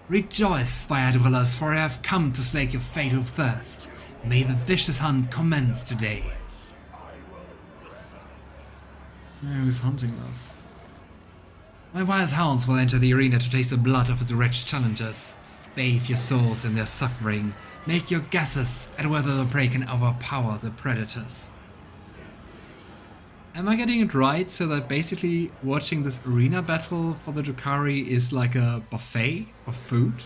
Rejoice, fire dwellers, for I have come to slake your fatal thirst. May the vicious hunt commence today. Who's hunting us? My wild hounds will enter the arena to taste the blood of its wretched challengers. Bathe your souls in their suffering. Make your guesses at whether the prey can overpower the predators. Am I getting it right so that basically watching this arena battle for the Drukhari is like a buffet of food?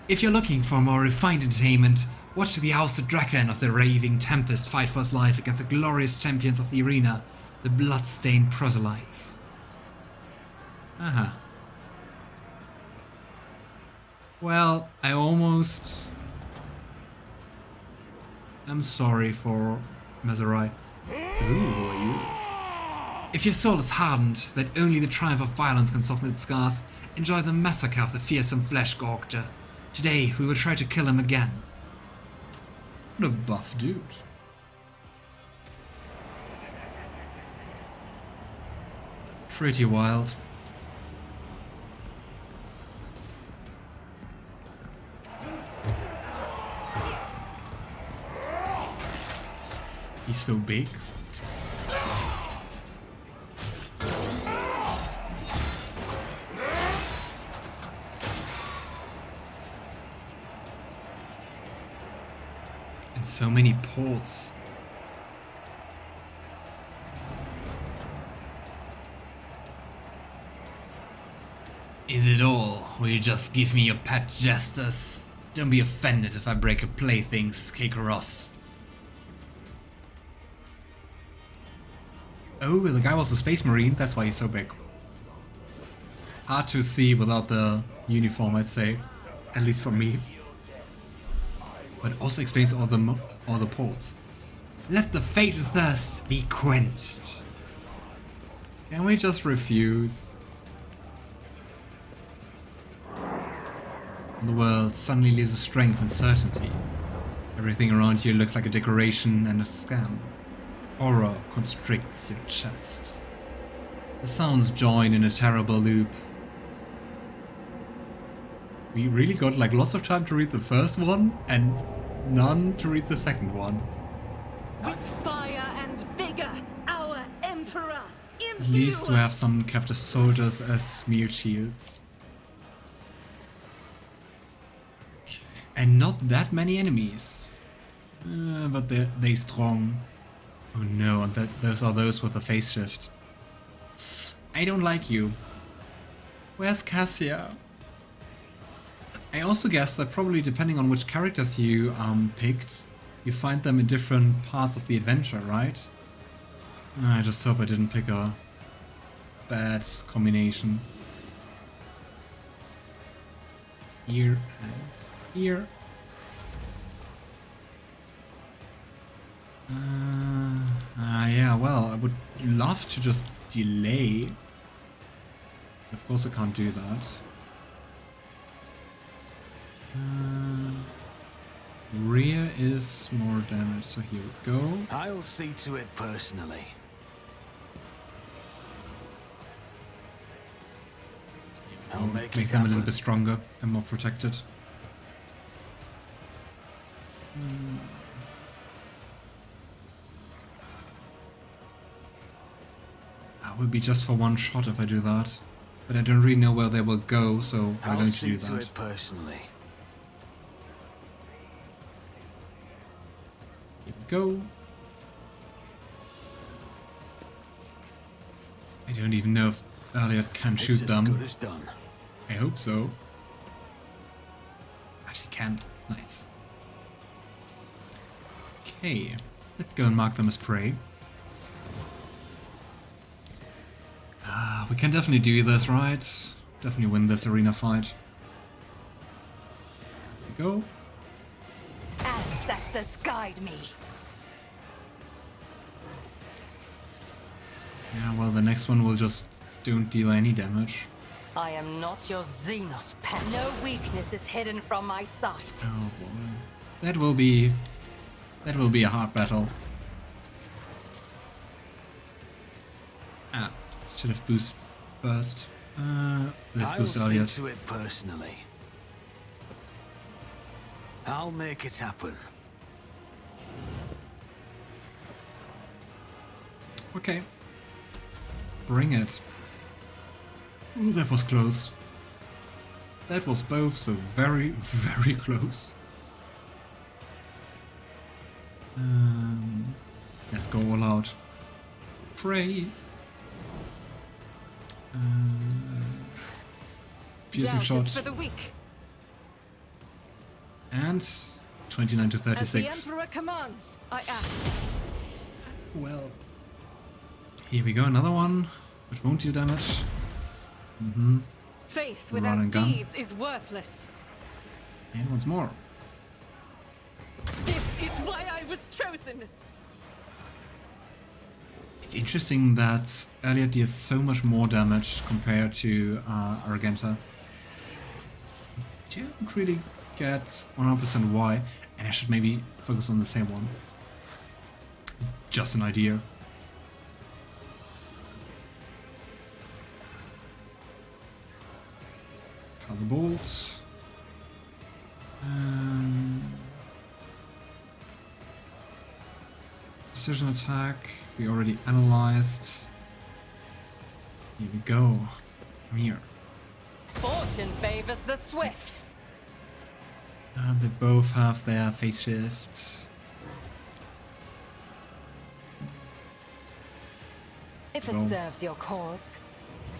If you're looking for more refined entertainment, watch the ousted Draken of the Raving Tempest fight for his life against the glorious champions of the arena, the blood-stained proselytes. Aha. Well, I almost... I'm sorry for Marazhai. Who are you? If your soul is hardened, that only the triumph of violence can soften its scars, enjoy the massacre of the fearsome flesh-gorger. Today, we will try to kill him again. What a buff dude. Pretty wild. He's so big. And so many ports. Is it all? Will you just give me your pet jesters? Don't be offended if I break your playthings, Koronus. Oh, the guy was a space marine, that's why he's so big. Hard to see without the uniform, I'd say. At least for me. But also explains all the ports. Let the fatal thirst be quenched. Can we just refuse? The world suddenly loses strength and certainty. Everything around you looks like a decoration and a scam. Horror constricts your chest. The sounds join in a terrible loop. We really got like lots of time to read the first one and none to read the second one. With fire and vigor, our emperor imbues. At least we have some captive soldiers as meal shields. And not that many enemies. But they're strong. Oh no, and those are those with a phase shift. I don't like you. Where's Cassia? I also guess that probably depending on which characters you picked, you find them in different parts of the adventure, right? I just hope I didn't pick a bad combination. Here and here. Yeah, well, I would love to just delay. Of course I can't do that. Rear is more damage, so here we go. I'll see to it personally. I'll make them a little bit stronger and more protected. That would be just for one shot if I do that. But I don't really know where they will go, so I'm going to do that. I'll see to it personally. Here we go. I don't even know if Yrliet can shoot them. Good as done. I hope so. Actually can. Nice. Okay, let's go and mark them as prey. We can definitely do this, right? Definitely win this arena fight. Here we go. Ancestors guide me. Yeah, well, the next one will just don't deal any damage. I am not your Xenos pet. No weakness is hidden from my sight. Oh boy. That will be a hard battle. Ah, should have boosted first. Let's I'll boost see Yrliet. to it personally. I'll make it happen. Okay. Bring it. Ooh, that was close. That was both so very, very close. Let's go all out. Pray. Piercing shot. For the weak. And 29 to As the 36. Emperor commands, I act. Well, here we go. Another one, which won't deal damage. Faith Run without and gun. deeds is worthless. And once more. This is why I was chosen. It's interesting that Yrliet deals so much more damage compared to Argenta. Don't really get 100% why, and I should maybe focus on the same one. Just an idea. Cut the bolts. Precision attack, we already analyzed. Here we go. Come here. Fortune favors the swift. They both have their phase shifts. If it Go. serves your cause,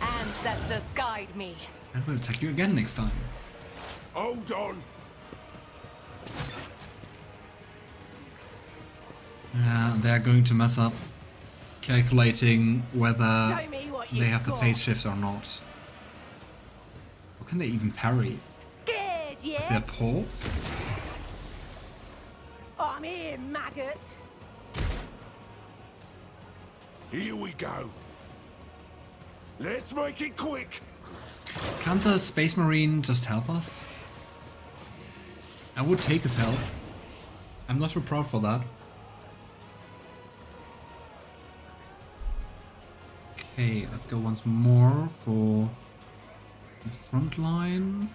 ancestors guide me. And we'll attack you again next time. Hold on. They're going to mess up calculating whether Show me what they you've have the got. phase shift or not. How can they even parry? Scared, yeah? Their paws? I'm here, maggot. Here we go. Let's make it quick. Can't the Space Marine just help us? I would take his help. I'm not so proud for that. Okay, let's go once more for the front line.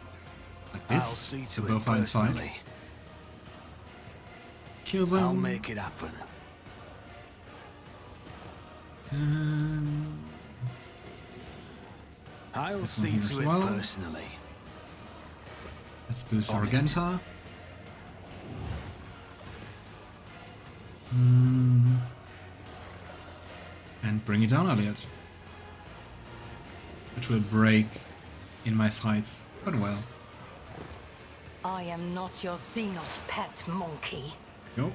Like I'll this. see So to both it are inside. personally. Kill them. I'll make it happen. I'll This one see here to as it well. personally. Let's boost On it. Argenta. And bring it down, Yrliet. Which will break in my sights, but well. I am not your Xenos pet monkey. Go.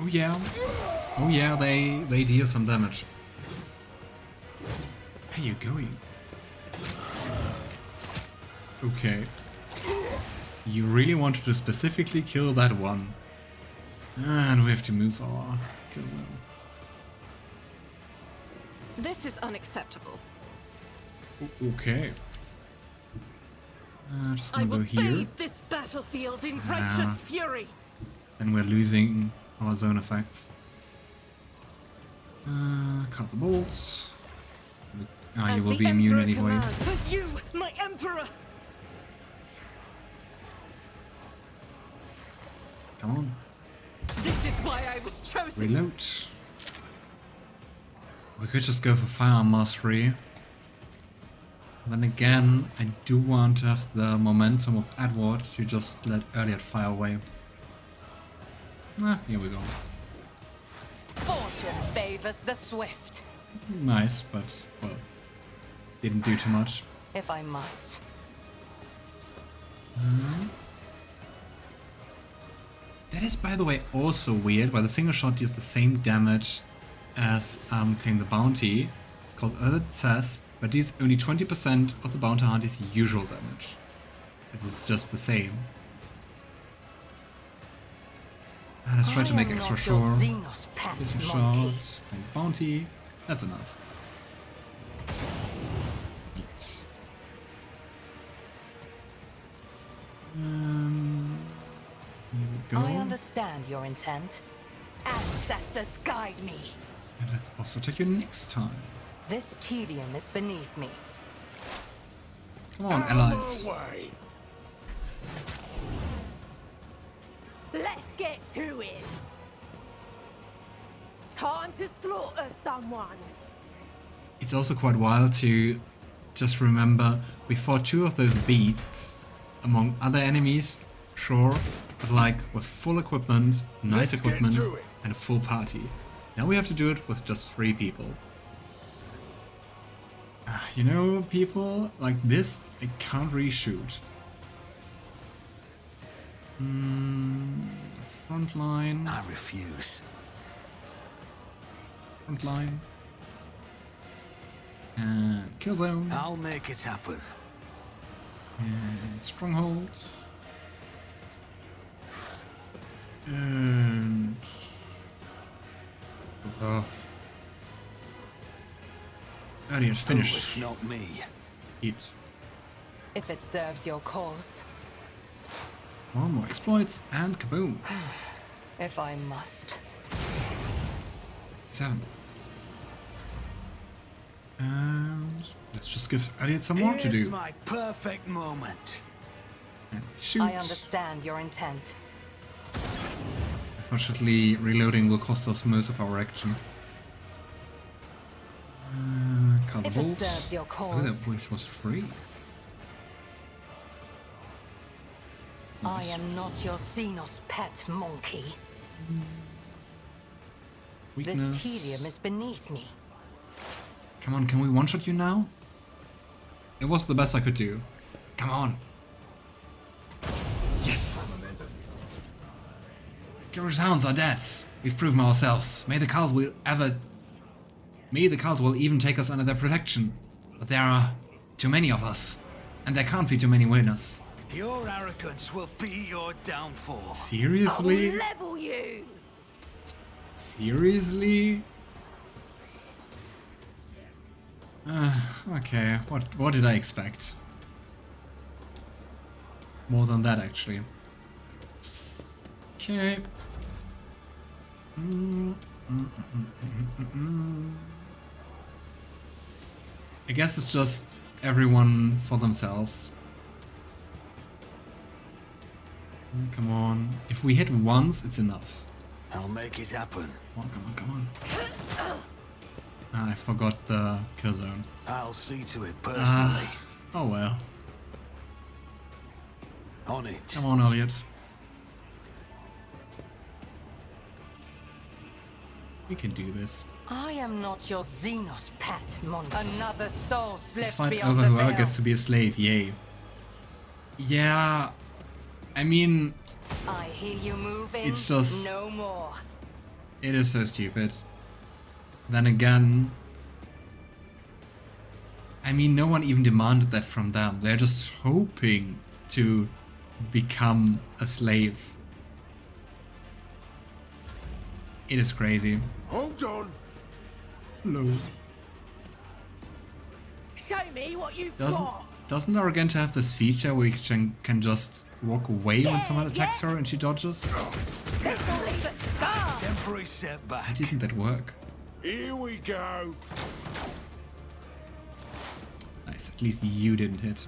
Oh yeah. Oh yeah, they deal some damage. Where are you going? Okay. You really wanted to specifically kill that one. And we have to move our kill zone. This is unacceptable. Okay. Just I gonna will go here. bathe this battlefield in righteous fury. Then we're losing our zone effects. Cut the bolts. Ah, you As will the be immune Emperor anyway. commands, for you, my emperor. Come on. This is why I was chosen. Reload. We could just go for firearm mastery. Then again, I do want to have the momentum of Edward to just let Yrliet fire away. Ah, here we go. Fortune favors the swift. Nice, but, well, didn't do too much. If I must. That is, by the way, also weird, while the single shot deals the same damage as playing the bounty, because as it says, but deals only 20% of the bounty hunter's usual damage. It is just the same. Let's try to make extra sure. Xenos pet Piercing monkey. shot, and bounty. That's enough. Yes. Here we go. I understand. understand your intent. Ancestors guide me. And let's also take you next time. This tedium is beneath me. Come on, allies. Away. Let's get to it. Time to slaughter someone. It's also quite wild to just remember we fought 2 of those beasts among other enemies, sure, but like with full equipment, nice Let's get equipment, to it. and a full party. Now we have to do it with just 3 people. You know, people like this, they can't reshoot. Front line. I refuse. Front line. And kill zone. I'll make it happen. And stronghold. And Yrliet, finish. Oh, it's not me. Eat. If it serves your cause. 1 more exploits and kaboom. If I must. 7. And let's just give Yrliet some more to Here's do. my perfect moment. And shoot. I understand your intent. Unfortunately, reloading will cost us most of our action. Card If it bolts. serves your Oh, cause. that which was free. I am not your Xenos pet monkey. Weakness. This tedium is beneath me. Come on, can we one-shot you now? It was the best I could do. Come on. Yes! Curious hounds are dead. We've proven ourselves. May the cult will even take us under their protection. But there are too many of us. And there can't be too many winners. Your arrogance will be your downfall. Seriously? I'll level you. Seriously? Okay, what did I expect? More than that, actually. Okay. I guess it's just everyone for themselves. Come on. If we hit once, it's enough. I'll make it happen. Come on, come on, come on. Ah, I forgot the kill zone. I'll see to it personally. Oh well. On it. Come on, Yrliet. We can do this. I am not your Xenos pet monkey. Another soul slips Let's fight beyond over the whoever veil. gets to be a slave, yay. Yeah, I mean, I hear you moving. It's just- no more. it is so stupid. Then again, I mean, no one even demanded that from them. They're just hoping to become a slave. It is crazy. Hold on. Hello. Show me what you've Doesn't got. doesn't Argenta have this feature where you can just walk away when someone attacks her and she dodges? This will leave a scar. Temporary Why setback. didn't that work? Here we go. Nice, at least you didn't hit.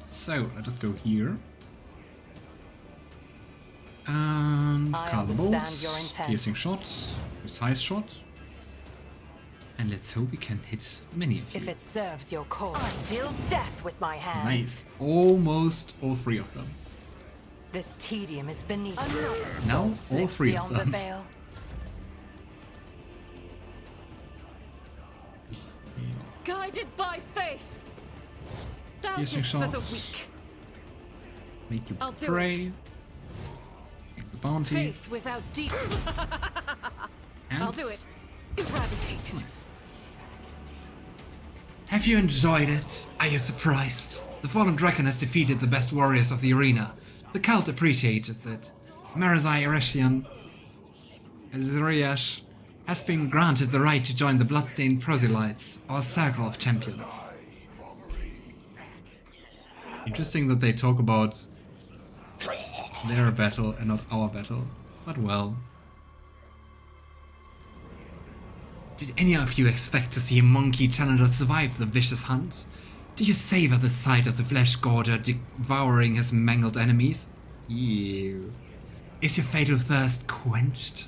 So, let us go here. And I card the understand bolts, your intent. piercing shot, precise shot. And let's hope we can hit many of you. If it serves your cause, I deal death with my hands. Nice, almost all 3 of them. This tedium is beneath. Another Now, soul all slips 3 of beyond them. the veil. Guided by faith. Piercing Doubtless for the shots. weak. Make you I'll do pray. Get the bounty. Faith without deep. And I'll do it. Eradicate it. Nice. Have you enjoyed it? Are you surprised? The fallen dragon has defeated the best warriors of the arena. The cult appreciates it. Marazhai Ereshian Azriash has been granted the right to join the bloodstained proselytes, or circle of champions. Interesting that they talk about their battle and not our battle. But well. Did any of you expect to see a monkey challenger survive the vicious hunt? Do you savor the sight of the flesh gorger devouring his mangled enemies? Ew. Is your fatal thirst quenched?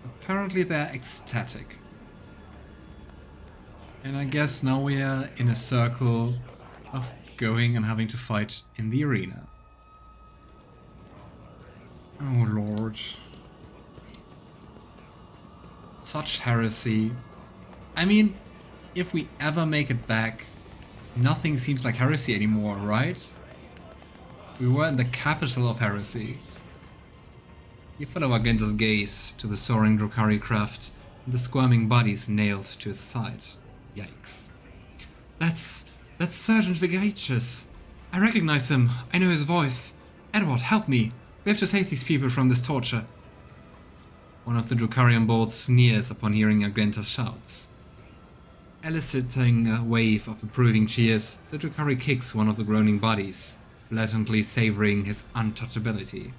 Apparently they're ecstatic. And I guess now we are in a circle of going and having to fight in the arena. Oh lord. Such heresy. I mean, if we ever make it back, nothing seems like heresy anymore, right? We were in the capital of heresy. You follow Argenta's gaze to the soaring Drukhari craft and the squirming bodies nailed to his side. Yikes. That's Sergeant Vigatius. I recognize him. I know his voice. Edward, help me. We have to save these people from this torture. One of the Drukhari on board sneers upon hearing Argenta's shouts. Eliciting a wave of approving cheers, the Drukhari kicks one of the groaning bodies, blatantly savoring his untouchability.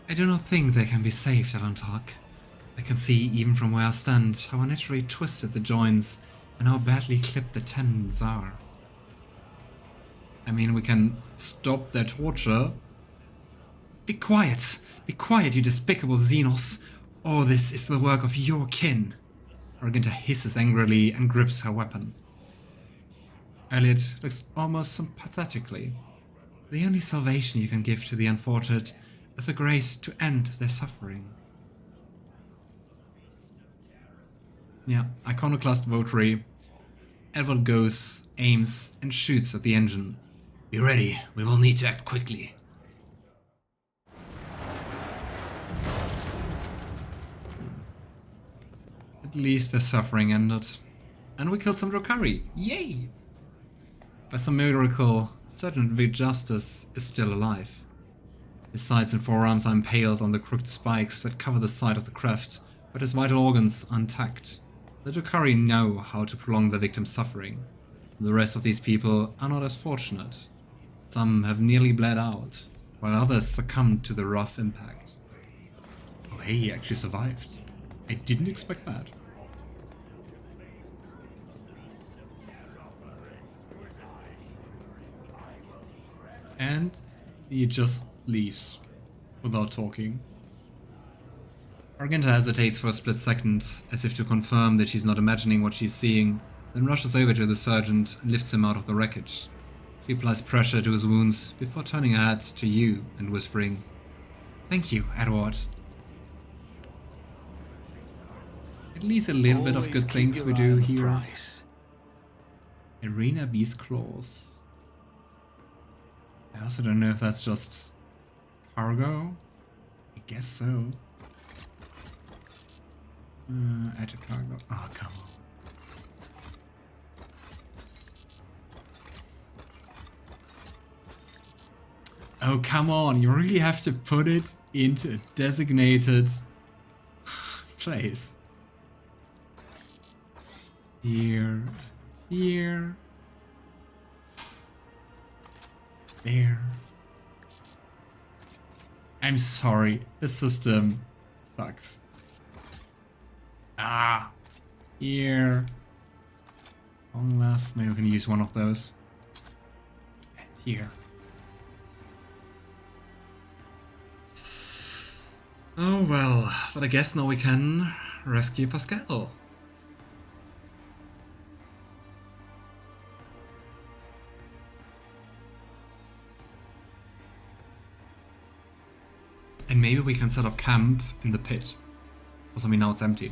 I do not think they can be saved, Alantark. I can see, even from where I stand, how unnaturally twisted the joints and how badly clipped the tendons are. I mean, we can stop their torture. Be quiet! Be quiet, you despicable Xenos! All this is the work of your kin! Argenta hisses angrily and grips her weapon. Yrliet looks almost sympathetically. The only salvation you can give to the unfortunate is the grace to end their suffering. Yeah, iconoclast votary. Edward goes, aims, and shoots at the engine. Be ready, we will need to act quickly. At least the suffering ended. And we killed some Drukhari. Yay! By some miracle, Sergeant Vigatius is still alive. His sides and forearms are impaled on the crooked spikes that cover the side of the craft, but his vital organs are intact. The Drukhari know how to prolong their victim's suffering. The rest of these people are not as fortunate. Some have nearly bled out, while others succumbed to the rough impact. Oh hey, he actually survived. I didn't expect that. And he just leaves without talking. Argenta hesitates for a split second, as if to confirm that she's not imagining what she's seeing, then rushes over to the sergeant and lifts him out of the wreckage. She applies pressure to his wounds before turning her head to you and whispering, "Thank you, Edward." At least a little bit of good things we do here. Arena Beast Claws. I also don't know if that's just cargo. I guess so. Add to cargo. Oh, come on. Oh, come on. You really have to put it into a designated place. Here. Here. There. I'm sorry, the system sucks. Ah, here. Long last, maybe we can use one of those. And here. Oh well, but I guess now we can rescue Pasqal. And maybe we can set up camp in the pit. Because I mean now it's empty.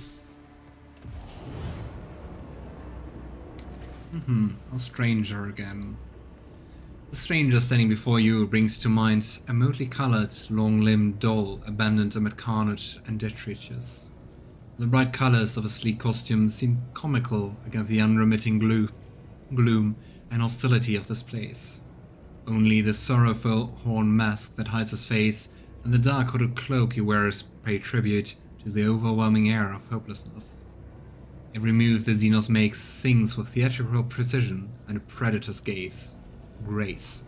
A stranger again. The stranger standing before you brings to mind a motley coloured, long-limbed doll abandoned amid carnage and detritus. The bright colours of a sleek costume seem comical against the unremitting gloom and hostility of this place. Only the sorrowful horn mask that hides his face and the dark hooded cloak he wears pay tribute to the overwhelming air of hopelessness. Every move the Xenos makes sings with theatrical precision and a predator's grace.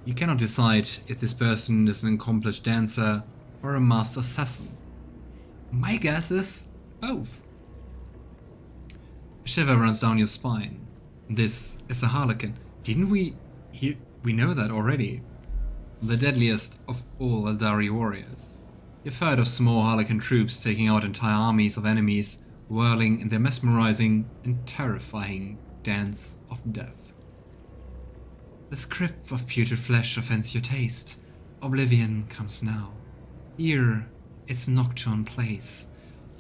You cannot decide if this person is an accomplished dancer or a master assassin. My guess is both. A shiver runs down your spine. This is a harlequin. Didn't we know that already? The deadliest of all Eldari warriors. You've heard of small harlequin troops taking out entire armies of enemies, whirling in their mesmerizing and terrifying dance of death. The script of putrid flesh offends your taste. Oblivion comes now. Here, its Nocturne plays.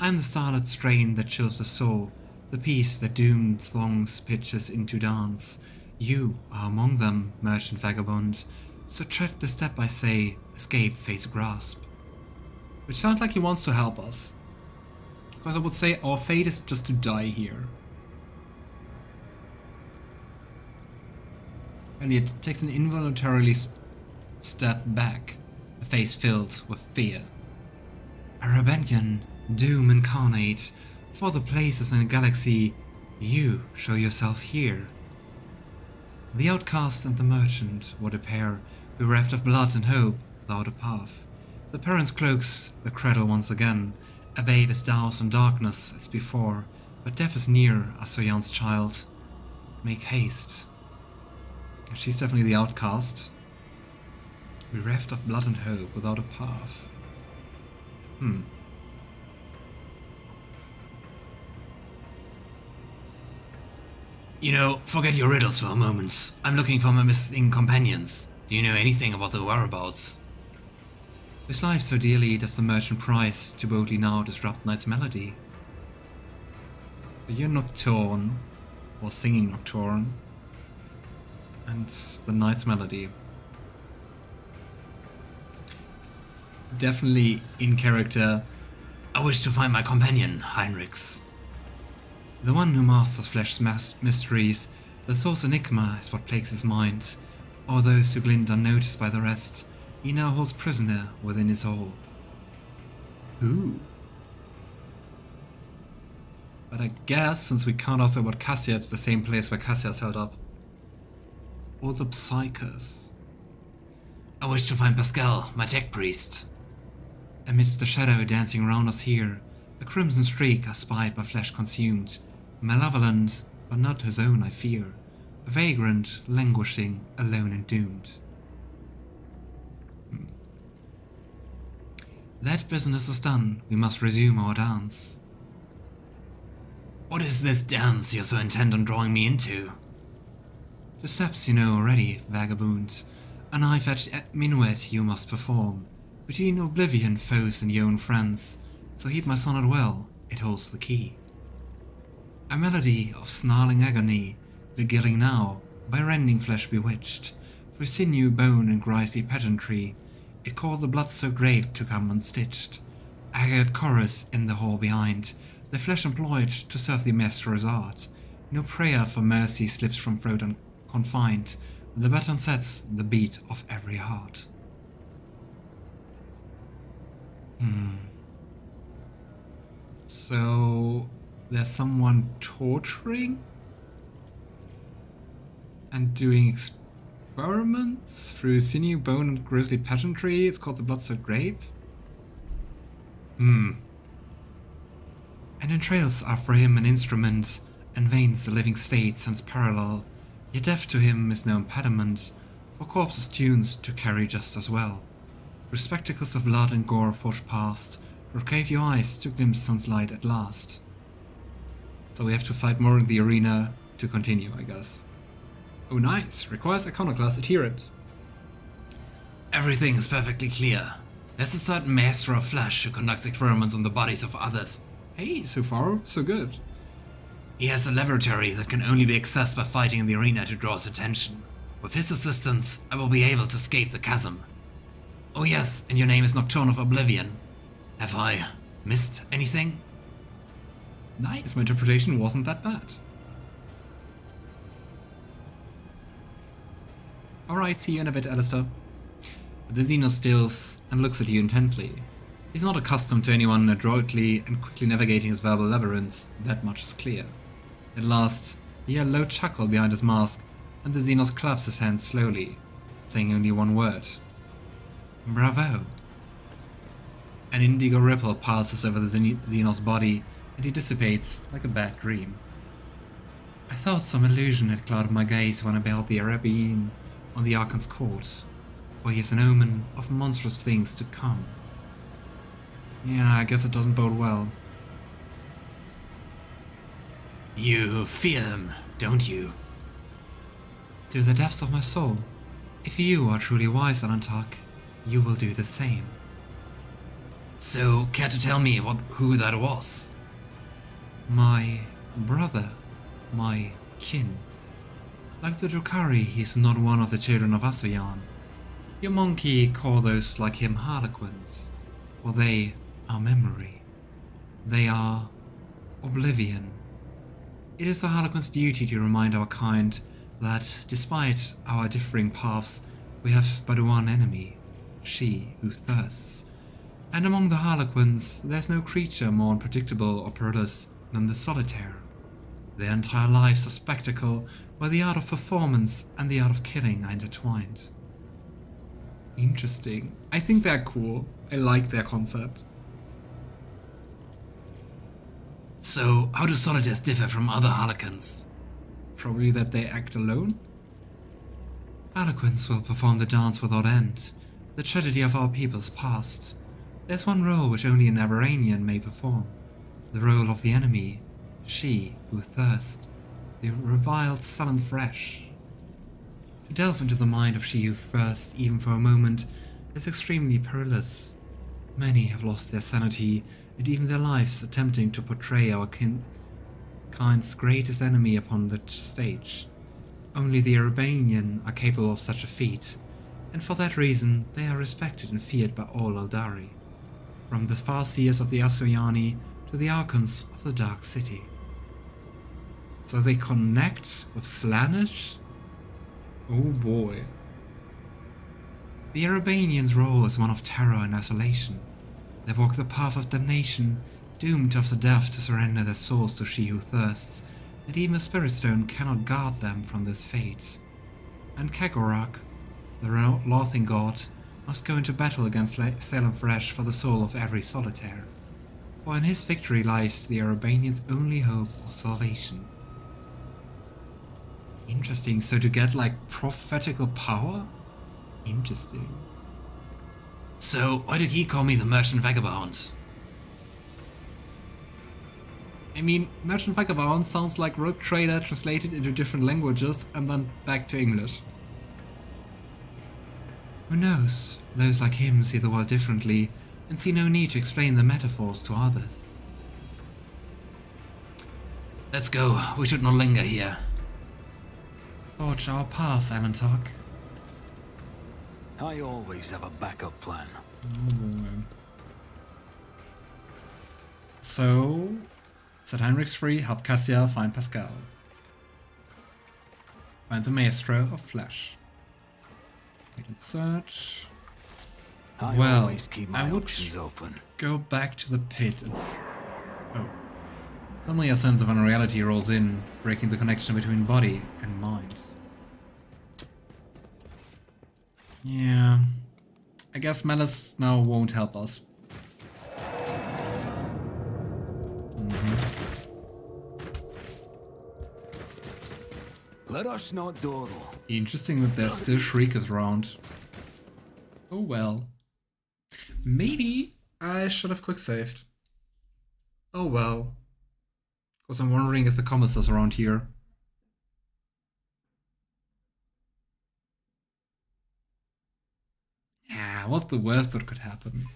I am the starlit strain that chills the soul, the piece that doomed throngs pitches into dance. You are among them, merchant vagabond, so tread the step I say, escape face grasp. Which sounds like he wants to help us. Because I would say our fate is just to die here. Yrliet takes an involuntarily step back, a face filled with fear. A rebellion, doom incarnate, for the places in the galaxy, you show yourself here. The outcast and the merchant, what a pair, bereft of blood and hope, without a path. The parents' cloaks the cradle once again, a babe is doused in darkness as before, but death is near, Asoyan's child. Make haste. She's definitely the outcast. Bereft of blood and hope, without a path. You know, forget your riddles for a moment. I'm looking for my missing companions. Do you know anything about their whereabouts? Whose life so dearly does the merchant prize to boldly now disrupt night's melody? So you're Nocturne, or singing Nocturne, and the night's melody. Definitely in character. I wish to find my companion, Heinrix. The one who masters flesh's mysteries, the source enigma is what plagues his mind, or those who glint unnoticed by the rest, he now holds prisoner within his soul. Who? But I guess, since we can't ask about Cassia, it's the same place where Cassia's held up. Or the Psykers. I wish to find Pasqal, my tech priest. Amidst the shadow dancing around us here, a crimson streak I spied by flesh consumed. Malevolent, but not his own, I fear. A vagrant, languishing, alone and doomed. That business is done, we must resume our dance. What is this dance you're so intent on drawing me into? The steps you know already, vagabond. A knife-edged minuet you must perform, between oblivion foes and your own friends, so heed my sonnet well, it holds the key. A melody of snarling agony, beguiling now, by rending flesh bewitched, through sinew, bone and grisly pageantry, it called the blood so grave to come unstitched. Haggard chorus in the hall behind, the flesh employed to serve the master's art. No prayer for mercy slips from throat unconfined, the baton sets the beat of every heart. So there's someone torturing and doing experiments through sinew, bone and grisly pageantry. It's called the blood-soaked grave. And entrails are for him an instrument, and veins the living state sends parallel. Yet death to him is no impediment, for corpses tunes to carry just as well. Through spectacles of blood and gore forged past, through cave your eyes to glimpse sun's light at last. So we have to fight more in the arena to continue, I guess. Oh nice, requires iconoclast adherent. Everything is perfectly clear. There's a certain master of flesh who conducts experiments on the bodies of others. Hey, so far, so good. He has a laboratory that can only be accessed by fighting in the arena to draw his attention. With his assistance, I will be able to escape the chasm. Oh yes, and your name is Nocturne of Oblivion. Have I missed anything? Nice, my interpretation wasn't that bad. Alright, see you in a bit, Alistair. The Xenos stills and looks at you intently. He's not accustomed to anyone adroitly and quickly navigating his verbal labyrinths, that much is clear. At last, he heard a low chuckle behind his mask, and the Xenos claps his hands slowly, saying only one word. Bravo! An indigo ripple passes over the Xenos body, and he dissipates like a bad dream. I thought some illusion had clouded my gaze when I beheld the Arabian on the Archon's court, for he is an omen of monstrous things to come. Yeah, I guess it doesn't bode well. You fear him, don't you? To the depths of my soul. If you are truly wise, Alantak, you will do the same. So, care to tell me who that was? My brother. My kin. Like the Drukhari, he is not one of the children of Asoyan. Your monkey call those like him harlequins, for they are memory. They are oblivion. It is the harlequin's duty to remind our kind that, despite our differing paths, we have but one enemy, she who thirsts. And among the harlequins, there's no creature more unpredictable or perilous than the solitaire. Their entire lives are spectacle, where the art of performance and the art of killing are intertwined. Interesting. I think they're cool. I like their concept. So, how do solitaires differ from other harlequins? Probably that they act alone? Harlequins will perform the dance without end, the tragedy of our people's past. There's one role which only an Aberranian may perform, the role of the enemy, she who thirsts, the reviled sullen flesh. To delve into the mind of she who thirsts, even for a moment, is extremely perilous. Many have lost their sanity and even their lives attempting to portray our kind's greatest enemy upon the stage. Only the Arabian are capable of such a feat, and for that reason they are respected and feared by all Eldari, from the Farseers of the Asoyani to the Archons of the Dark City. So they connect with Slaanesh? Oh boy. The Arabians' role is one of terror and isolation. They walk the path of damnation, doomed after death to surrender their souls to she who thirsts, and even a spirit stone cannot guard them from this fate. And Commorragh, the laughing god, must go into battle against Salem Fresh for the soul of every solitaire, for in his victory lies the Arabians' only hope of salvation. Interesting, so to get like prophetical power? Interesting. So, why did he call me the Merchant Vagabond? I mean, Merchant Vagabond sounds like rogue trader translated into different languages and then back to English. Who knows? Those like him see the world differently and see no need to explain the metaphors to others. Let's go, we should not linger here. Forge our path, Alantak. I always have a backup plan. Oh boy. So, set Heinrix free, help Cassia find Pasqal. Find the Maestro of Flesh. We can search. I always keep my I would options open. go back to the pit and suddenly a sense of unreality rolls in, breaking the connection between body and mind. Yeah, I guess Malice now won't help us. Let us not dawdle. Interesting that there's still Shriekers around. Oh well. Maybe I should have quick-saved. Oh well. Because I'm wondering if the commissar's around here. Yeah, what's the worst that could happen?